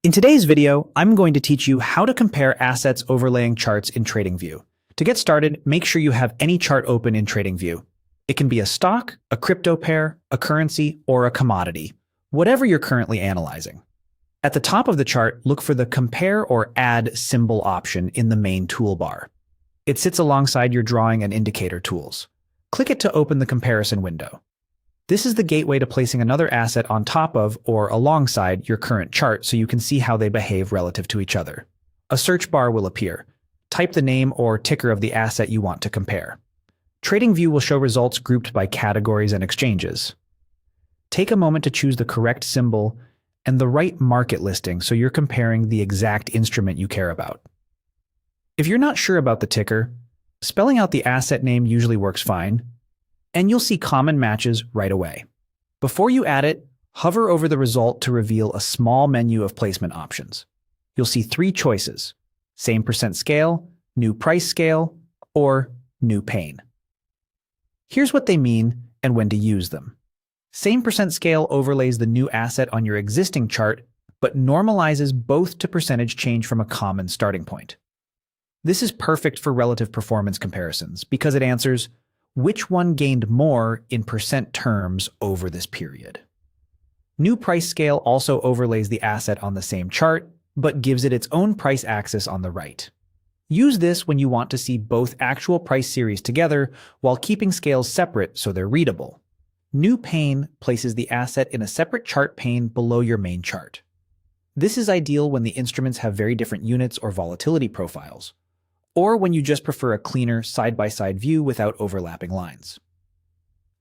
In today's video, I'm going to teach you how to compare assets overlaying charts in TradingView. To get started, make sure you have any chart open in TradingView. It can be a stock, a crypto pair, a currency, or a commodity, whatever you're currently analyzing. At the top of the chart, look for the Compare or Add symbol option in the main toolbar. It sits alongside your drawing and indicator tools. Click it to open the comparison window. This is the gateway to placing another asset on top of or alongside your current chart so you can see how they behave relative to each other. A search bar will appear. Type the name or ticker of the asset you want to compare. TradingView will show results grouped by categories and exchanges. Take a moment to choose the correct symbol and the right market listing so you're comparing the exact instrument you care about. If you're not sure about the ticker, spelling out the asset name usually works fine, and you'll see common matches right away. Before you add it, hover over the result to reveal a small menu of placement options. You'll see three choices: same percent scale, new price scale, or new pane. Here's what they mean and when to use them. Same percent scale overlays the new asset on your existing chart, but normalizes both to percentage change from a common starting point. This is perfect for relative performance comparisons because it answers which one gained more in percent terms over this period. New price scale also overlays the asset on the same chart, but gives it its own price axis on the right. Use this when you want to see both actual price series together while keeping scales separate so they're readable. New pane places the asset in a separate chart pane below your main chart. This is ideal when the instruments have very different units or volatility profiles, or when you just prefer a cleaner side-by-side view without overlapping lines.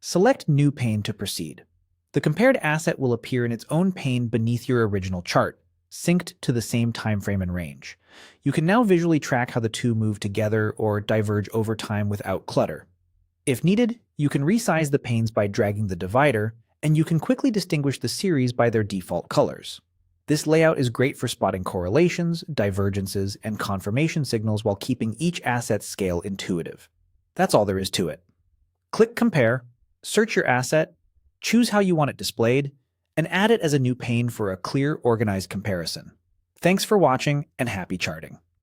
Select New Pane to proceed. The compared asset will appear in its own pane beneath your original chart, synced to the same time frame and range. You can now visually track how the two move together or diverge over time without clutter. If needed, you can resize the panes by dragging the divider, and you can quickly distinguish the series by their default colors. This layout is great for spotting correlations, divergences, and confirmation signals while keeping each asset's scale intuitive. That's all there is to it. Click Compare, search your asset, choose how you want it displayed, and add it as a new pane for a clear, organized comparison. Thanks for watching, and happy charting.